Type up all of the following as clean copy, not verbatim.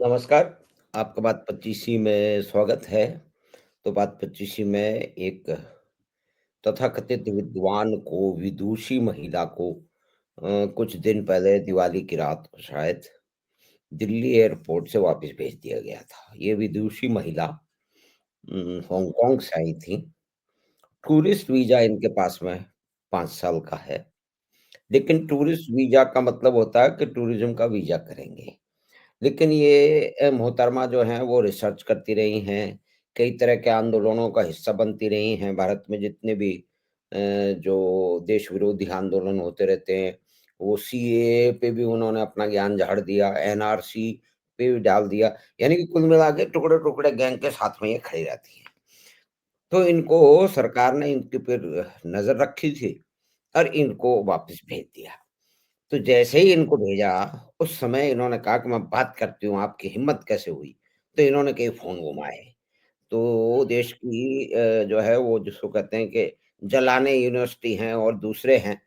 नमस्कार, आपका बात 25 में स्वागत है। तो बात 25 में एक तथाकथित विद्वान को, विदुषी महिला को कुछ दिन पहले दिवाली की रात को शायद दिल्ली एयरपोर्ट से वापस भेज दिया गया था। ये विदुषी महिला हांगकांग से आई थी। टूरिस्ट वीज़ा इनके पास में 5 साल का है, लेकिन टूरिस्ट वीज़ा का मतलब होता है कि टूरिज़्म का वीज़ा करेंगे। लेकिन ये मोहतरमा जो हैं वो रिसर्च करती रही हैं, कई तरह के आंदोलनों का हिस्सा बनती रही हैं। भारत में जितने भी जो देश विरोधी आंदोलन होते रहते हैं, वो सीएए पे भी उन्होंने अपना ज्ञान झाड़ दिया, एनआरसी पे भी डाल दिया, यानी कि कुल मिला के टुकड़े-टुकड़े गैंग के साथ में ये खड़ी रहती हैं। तो इनको सरकार ने इनके ऊपर नज़र रखी थी और इनको वापस भेज दिया। तो जैसे ही इनको भेजा, उस समय इन्होंने कहा कि मैं बात करती हूँ, आपकी हिम्मत कैसे हुई? तो इन्होंने कई फ़ोन घुमाए। तो देश की जो है वो जिसको कहते हैं कि जलाने यूनिवर्सिटी हैं और दूसरे हैं,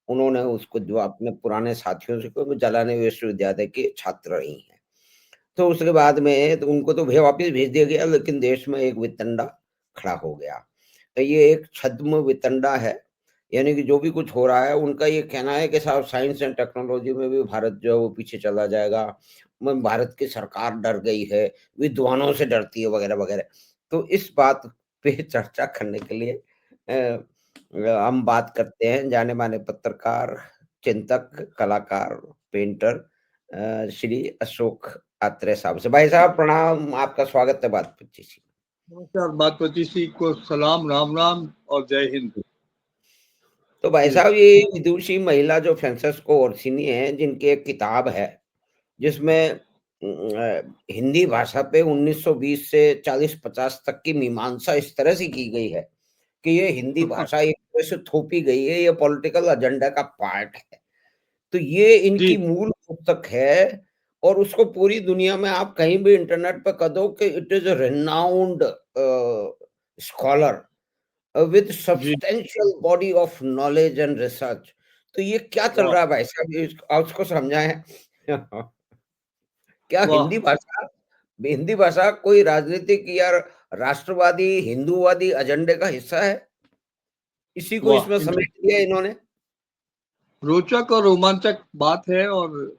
उन्होंने उसको जो अपने पुराने साथियों से कहा, वो जलाने विश्वविद्यालय के छात्र रही हैं। तो उसके बाद में तो उनको तो भैया वापस भेज दिया गया, लेकिन देश में एक वितंडा खड़ा हो गया। तो ये एक छद्म वितंडा है, यानी कि जो भी कुछ हो रहा है, उनका ये कहना है कि साहब साइंस एंड टेक्नोलॉजी में भी भारत जो है वो पीछे चला जाएगा। भारत की सरकार डर गई है, विद्वानों से डरती है वगैरह-वगैरह। तो इस बात पे चर्चा करने के लिए हम बात करते हैं जाने-माने पत्रकार, चिंतक, कलाकार, पेंटर श्री अशोक आत्रेय साहब से। भाई साहब प्रणाम, आपका स्वागत है बात 25 में। नमस्कार। बात 25 को सलाम, राम राम और जय हिंद। तो भाई जी। साहब ये विदुषी महिला जो फ्रांसेस्को ओर्सिनी है, जिनकी एक किताब है, जिसमें हिंदी भाषा पे 1920 से 40-50 तक की मीमांसा इस तरह से की गई है कि ये हिंदी भाषा एक तरह से थोपी गई है, ये पॉलिटिकल एजेंडा का पार्ट है। तो ये जी। इनकी मूल पुस्तक है और उसको पूरी दुनिया में आप कहीं भी इंटरनेट पे कह दो कि it is a renowned scholar with जी। Substantial body of knowledge and research. तो ये क्या चल वाह रहा है भाई साहब? आप उसको समझाएँ। क्या वाह। हिंदी भाषा कोई राजनीतिक या राष्ट्रवादी, हिंदूवादी एजेंडे का हिस्सा है? इसी को वाह इसमें इंटर समेट लिया इन्होंने। रोचक और रोमांचक बात है। और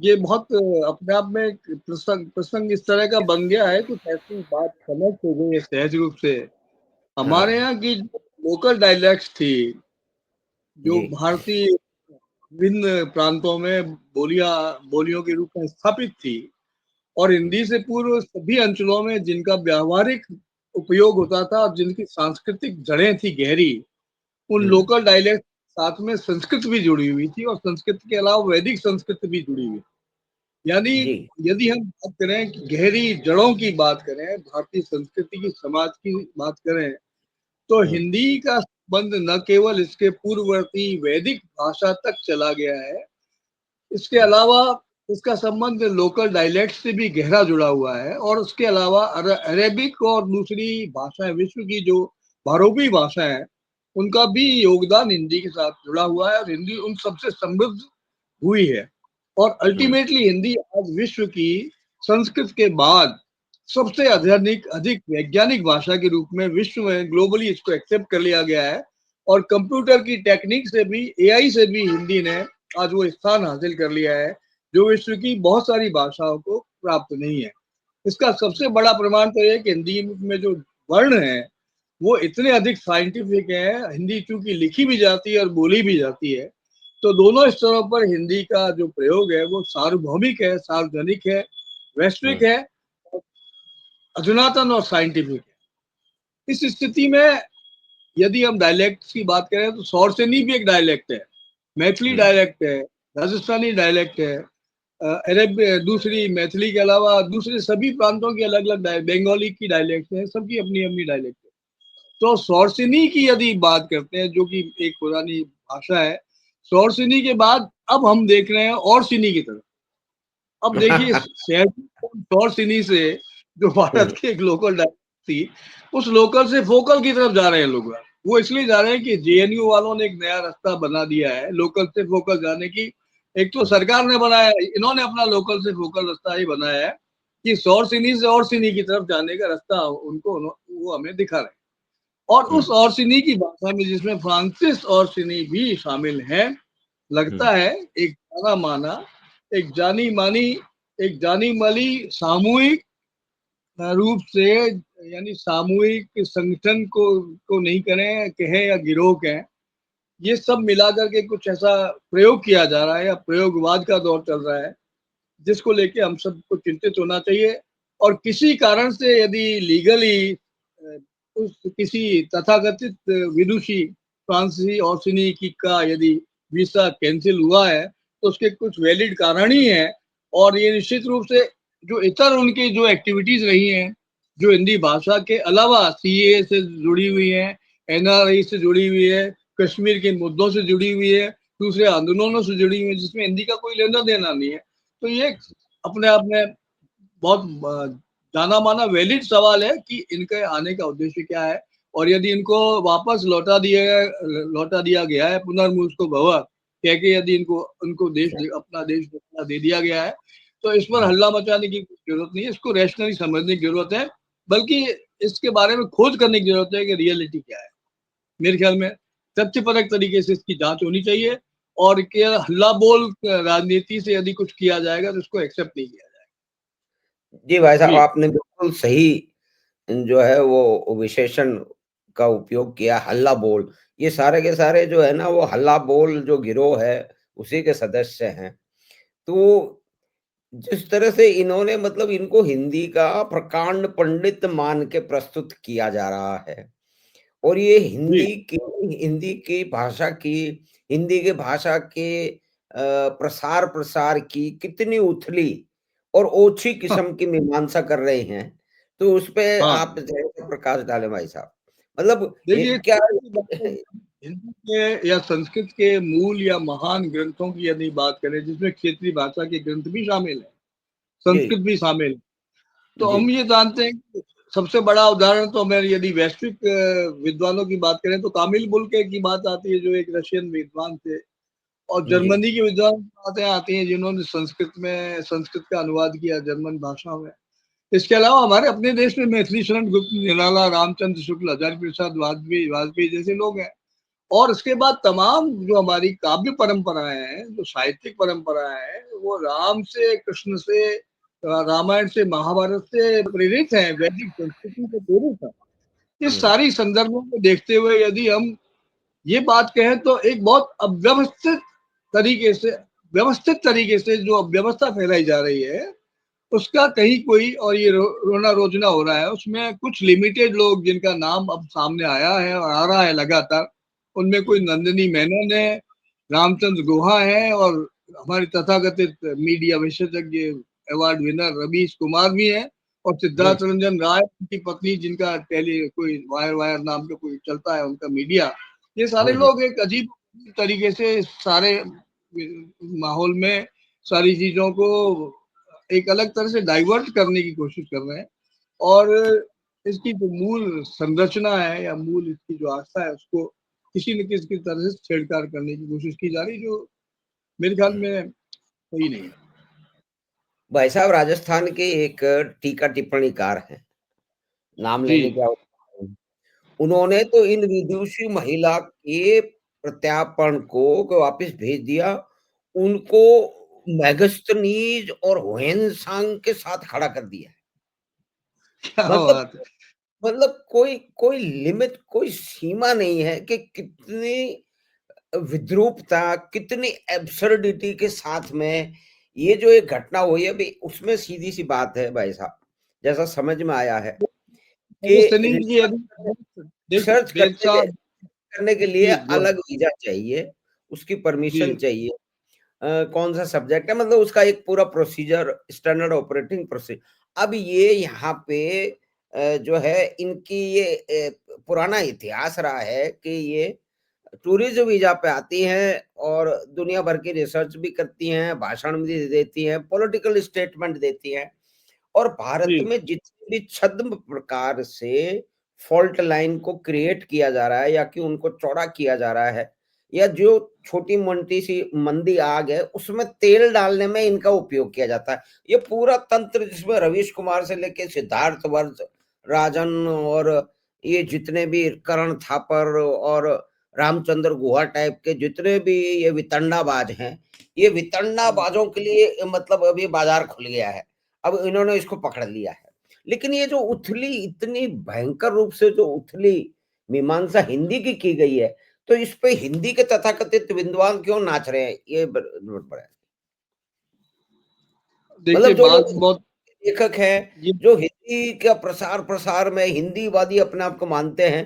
ये बहुत अपने आप में एक प्रसंग प्रसंग इस तरह का बन गया है, कुछ ऐसी बात समझ हो गई है सहज रूप से। हमारे हाँ, यहाँ की जो लोकल डायलेक्ट्स थी, जो जी, भारतीय विभिन्न प्रांतों में बोलियों के रूप में स्थापित थी, और हुँ, हिंदी से पूर्व सभी अंचलों में जिनका व्यावहारिक उपयोग होता था और जिनकी सांस्कृतिक जड़ें थी गहरी, उन हुँ, लोकल डायलेक्ट साथ में संस्कृत भी जुड़ी हुई थी, और संस्कृत के अलावा वैदिक संस्कृत भी जुड़ी हुई। यानी जी, यदि हम बात करें कि गहरी जड़ों की बात करें, भारतीय संस्कृति की, समाज की बात करें, तो हुँ, हिंदी का संबंध न केवल इसके पूर्ववर्ती वैदिक भाषा तक चला गया है, इसके हुँ, अलावा इसका संबंध लोकल डायलेक्ट से भी गहरा जुड़ा हुआ है। और उसके अलावा अरेबिक और दूसरी भाषाएं, विश्व की जो बहुरूपी भाषाएं हैं, उनका भी योगदान हिंदी के साथ जुड़ा हुआ है, और हिंदी उन सबसे समृद्ध हुई है। और हुँ, अल्टीमेटली हिंदी आज विश्व की संस्कृत के बाद सबसे अधिक वैज्ञानिक भाषा के रूप में विश्व में ग्लोबली इसको एक्सेप्ट कर लिया गया है। और कंप्यूटर की टेक्निक से भी, एआई से भी हिंदी ने आज वो स्थान हासिल कर लिया है जो विश्व की बहुत सारी भाषाओं को प्राप्त नहीं है। इसका सबसे बड़ा प्रमाण तो ये कि हिंदी में जो वर्ण है वो इतने अधिक साइंटिफिक है। हिंदी चूंकि लिखी भी जाती है और बोली भी जाती है, तो दोनों स्तरों पर हिंदी का जो प्रयोग है वो सार्वभौमिक है, सार्वजनिक है, हुँ, वैश्विक है, अधुनातन और साइंटिफिक है। इस स्थिति में यदि हम डायलेक्ट की बात करें तो सौरसेनी भी एक डायलेक्ट है, मैथिली हुँ, डायलेक्ट है, राजस्थानी डायलेक्ट है, अरब दूसरी मैथिली के अलावा दूसरे सभी प्रांतों की अलग अलग, बंगाली की डायलेक्ट है, सबकी अपनी अपनी डायलेक्ट है। तो सौरसेनी की यदि बात करते हैं, जो कि एक पुरानी भाषा है, सौरसेनी के बाद अब हम देख रहे हैं और सिनी की तरफ। अब देखिए शहर सौरसेनी से, जो हुँ, भारत की एक लोकल डायलेक्ट थी, उस लोकल से फोकल की तरफ जा रहे हैं लोग। वो इसलिए जा रहे हैं कि जेएनयू वालों ने एक नया रास्ता बना दिया है लोकल से फोकल जाने की। एक तो सरकार ने बनाया है, इन्होंने अपना लोकल से फोकल रास्ता ही बनाया है कि सौर सिनी से और सिनी की तरफ जाने का रास्ता उनको वो हमें दिखा रहे हैं। और उस और सिनी की भाषा में जिसमें फ्रांसिस और सिनी भी शामिल है, लगता है एक जाना माना, एक जानी मानी, एक जानी माली सामूहिक रूप से, यानी सामूहिक संगठन को नहीं करें कहें या गिरोह कहें, ये सब मिलाकर के कुछ ऐसा प्रयोग किया जा रहा है या प्रयोगवाद का दौर चल रहा है, जिसको लेके हम सबको चिंतित होना चाहिए। और किसी कारण से यदि लीगली उस किसी तथाकथित विदुषी फ्रांसीसी ओर्सिनी की का यदि वीसा कैंसिल हुआ है, तो उसके कुछ वैलिड कारण ही है। और ये निश्चित रूप से जो इतर उनकी जो एक्टिविटीज रही हैं, जो हिंदी भाषा के अलावा सीए से जुड़ी हुई है, एनआरआई से जुड़ी हुई है, कश्मीर के मुद्दों से जुड़ी हुई है, दूसरे आंदोलनों से जुड़ी हुई है, जिसमें हिंदी का कोई लेना देना नहीं है, तो ये अपने आप में बहुत जाना माना वैलिड सवाल है कि इनके आने का उद्देश्य क्या है। और यदि इनको वापस लौटा दिया गया है पुनर्मुस को भव कह के, यदि इनको उनको अपना देश दे दिया गया है, तो इस पर हल्ला मचाने की जरूरत नहीं है, इसको रैशनली समझने की जरूरत है, बल्कि इसके बारे में खोज करने की जरूरत है कि रियलिटी क्या है। मेरे ख्याल में तथ्यपरक तरीके से इसकी जांच होनी चाहिए, और क्या हल्ला बोल राजनीति से यदि कुछ किया जाएगा तो उसको एक्सेप्ट नहीं किया जी भाई साहब, जाएगा। आपने बिल्कुल सही जो है वो विशेषण का उपयोग किया, हल्ला बोल। ये सारे के सारे जो है ना वो हल्ला बोल जो गिरोह है, उसी के सदस्य हैं। तो जिस तरह से इन्होंने मतलब इनको हिंदी का प्रकांड पंडित मान के प्रस्तुत किया जा रहा है, और ये जी हिंदी की भाषा के प्रसार-प्रसार की कितनी उथली और ओछी हाँ, किस्म की मीमांसा कर रहे हैं, तो उसपे हाँ। आप ज़रा-सा प्रकाश डालें भाई साहब। मतलब ये देखिए, क्या सीधी सी बात है, हिंदी के या संस्कृत के मूल या महान ग्रंथों की यदि बात करें, जिसमें क्षेत्रीय भाषा के ग्रंथ भी शामिल है, जी, संस्कृत भी शामिल है, तो जी, हम ये जानते हैं कि सबसे बड़ा उदाहरण तो हमें यदि वैश्विक विद्वानों की बात करें तो कामिल बुल्के की बात आती है, जो एक रशियन विद्वान थे। और जी, जर्मनी के विद्वान की बातें आती हैं, जिन्होंने संस्कृत का अनुवाद किया जर्मन भाषा में। इसके अलावा हमारे अपने देश में मैथिली शरण गुप्त, निराला, रामचंद्र शुक्ल, हजारी प्रसाद वाजपेयी वाजपेयी जैसे लोग हैं। और उसके बाद तमाम जो हमारी काव्य परंपराएं हैं, जो साहित्यिक परंपराएं हैं, वो राम से कृष्ण से रामायण से महाभारत से प्रेरित है, वैदिक संस्कृति से प्रेरित है। इस हुँ, सारी संदर्भों को देखते हुए यदि हम ये बात कहें तो एक बहुत तरीके से व्यवस्थित तरीके से जो अव्यवस्था फैलाई जा रही है, उसका कहीं कोई, और ये रोना रोजना हो रहा है, उसमें कुछ लिमिटेड लोग जिनका नाम अब सामने आया है और आ रहा है लगातार। उनमें कोई नंदिनी मेनन है, रामचंद्र गुहा है, और हमारे तथाकथित मीडिया विशेषज्ञ अवार्ड विनर रवीश कुमार भी है, और हुँ, सिद्धार्थ रंजन राय की पत्नी, जिनका टेली कोई वायर वायर नाम का कोई चलता है उनका मीडिया। ये सारे हुँ, हुँ। लोग एक अजीब तरीके से सारे माहौल में सारी चीजों को एक अलग तरह से डाइवर्ट करने की कोशिश कर रहे हैं। और इसकी जो मूल संरचना है या मूल इसकी जो आस्था है, उसको किसी न किसी तरह से छेड़छाड़ करने की कोशिश की जा रही, जो मेरे ख्याल में सही नहीं है। भाई साहब, राजस्थान के एक टीका टिप्पणीकार हैं, नाम जी। लेने की आवश्यकता नहीं। उन्होंने तो इन विदुषी महिला के प्रत्यार्पण को वापस भेज दिया। उनको मेगास्थनीज और ह्वेनसांग के साथ खड़ा कर दिया है। क्या मतलब बात है। मतलब कोई कोई लिमिट, कोई सीमा नहीं है कि कितनी विद्रूपता, कितनी एब्सर्डिटी के साथ में ये जो एक घटना हुई है, अभी उसमें सीधी-सी बात है भाई साहब, जैसा समझ में आया है कि पाकिस्तानी जी अभी देखिए रिसर्च वेद साहब। करने के लिए जी बोल। अलग वीज़ा चाहिए, उसकी जी परमिशन चाहिए। कौन-सा सब्जेक्ट है, मतलब उसका एक पूरा प्रोसीजर, स्टैंडर्ड ऑपरेटिंग प्रोसी अब ये यहाँ पे जो है इनकी ये पुराना इतिहास रहा है कि ये टूरिज़्म वीज़ा पे आती हैं और दुनिया भर की रिसर्च भी करती हैं, भाषण भी देती हैं, पॉलिटिकल स्टेटमेंट देती हैं, और भारत जी में जितनी भी छद्म प्रकार से फ़ॉल्ट लाइन को क्रिएट किया जा रहा है या कि उनको चौड़ा किया जा रहा है, या जो छोटी मोटी सी मंदी आग है, उसमें तेल डालने में इनका उपयोग किया जाता है। ये पूरा तंत्र जिसमें रवीश कुमार से लेके सिद्धार्थ वर्ष, राजन और ये जितने भी करण थापर और रामचंद्र गुहा टाइप के जितने भी ये वितंडाबाज हैं, ये वितंडाबाजों के लिए मतलब अभी बाजार खुल गया है। अब इन्होंने इसको पकड़ लिया है। लेकिन ये जो उथली इतनी भयंकर रूप से जो उथली मीमांसा हिंदी की गई है, तो इस पे हिंदी के तथाकथित विद्वान क्यों नाच रहे हैं? ये नोट पड़ा है। देखिए मतलब जो बात लोग बहुत लेखक हैं, ये जो हिंदी का प्रसार-प्रसार में हिंदीवादी अपने आप को मानते हैं,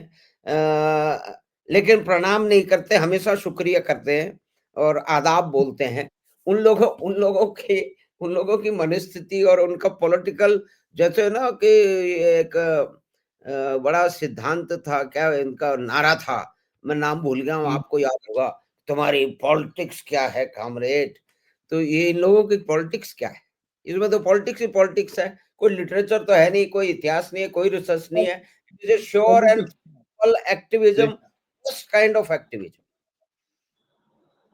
लेकिन प्रणाम नहीं करते, हमेशा शुक्रिया करते हैं और आदाब बोलते हैं। उन लोगों की मनस्थिति और उनका पॉलिटिकल जैसे ना कि एक बड़ा सिद्धांत था, क्या इनका नारा था, मैं नाम भूल गया हूँ, आपको याद होगा, तुम्हारी पॉलिटिक्स क्या है कामरेड? तो ये इन लोगों की पॉलिटिक्स क्या है? इसमें तो पॉलिटिक्स ही पॉलिटिक्स है। कोई लिटरेचर तो है नहीं, कोई इतिहास नहीं है, कोई रिसर्च नहीं है। It is a sure and politics simple activism, देख उस काइंड ऑफ एक्टिविज़्म।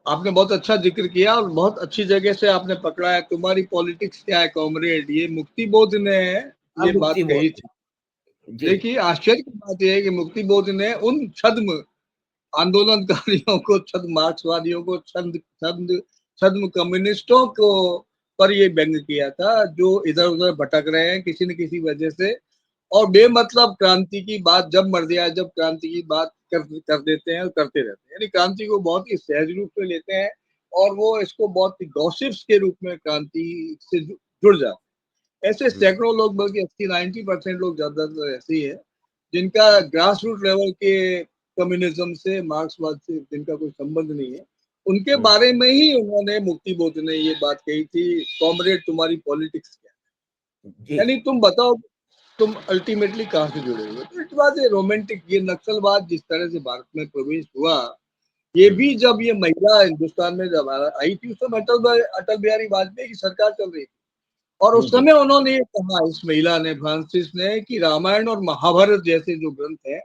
आपने बहुत अच्छा जिक्र किया और बहुत अच्छी जगह से आपने पकड़ा है। तुम्हारी पॉलिटिक्स क्या है कॉमरेड, ये मुक्ति बोध ने हाँ, ये बात मुक्ति कही बोध। थी। जी। देखिए आश्चर्य की बात यह है कि मुक्ति बोध ने उन छद्म आंदोलनकारियों को, छद्म मार्क्सवादियों को, छद्म छद्म छद्म कम्युनिस्टों को पर ये व्यंग किया था जो इधर उधर भटक रहे हैं किसी न किसी वजह से, और बेमतलब क्रांति की बात जब मर्जी आए जब क्रांति की बात कर देते हैं और करते रहते हैं। यानी क्रांति को बहुत ही सहज रूप से लेते हैं और वो इसको बहुत ही गॉसिप्स के रूप में क्रांति से जुड़ जाते हैं। ऐसे हुँ, सैकड़ों लोग, बल्कि 80-90% लोग ज्यादातर ऐसे ही है जिनका हुँ, ग्रास रूट लेवल के कम्युनिज्म से, मार्क्सवाद से जिनका कोई संबंध नहीं है, उनके हुँ, बारे में ही उन्होंने, मुक्ति बोध ने ये बात कही थी, कॉमरेड तुम्हारी पॉलिटिक्स क्या जी। है, यानी तुम बताओ तुम अल्टीमेटली कहाँ से जुड़े हुए। तो इस बात ये रोमांटिक, ये नक्सलवाद जिस तरह से भारत में प्रवेश हुआ, ये हुँ, भी जब ये महिला हिंदुस्तान में जब आई थी, उस समय अटल बिहारी वाजपेयी की सरकार चल रही थी, और उस जी। समय उन्होंने ये कहा, इस महिला ने, फ्रांसिस ने, कि रामायण और महाभारत जैसे जो ग्रंथ है,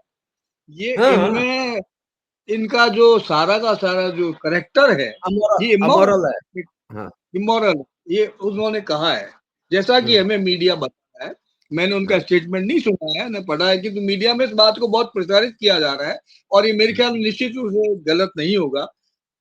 ये हाँ, हाँ, इनमें इनका जो सारा का सारा जो करेक्टर है, ये अमोरल है। हाँ, इमोरल, ये उन्होंने कहा है। जैसा कि हुँ, हमें मीडिया बताया है, मैंने उनका हाँ, स्टेटमेंट नहीं सुना है, न पढ़ा है, कि तो मीडिया में इस बात को बहुत प्रचारित किया जा रहा है और ये मेरे हुँ, ख्याल में निश्चित रूप से गलत नहीं होगा।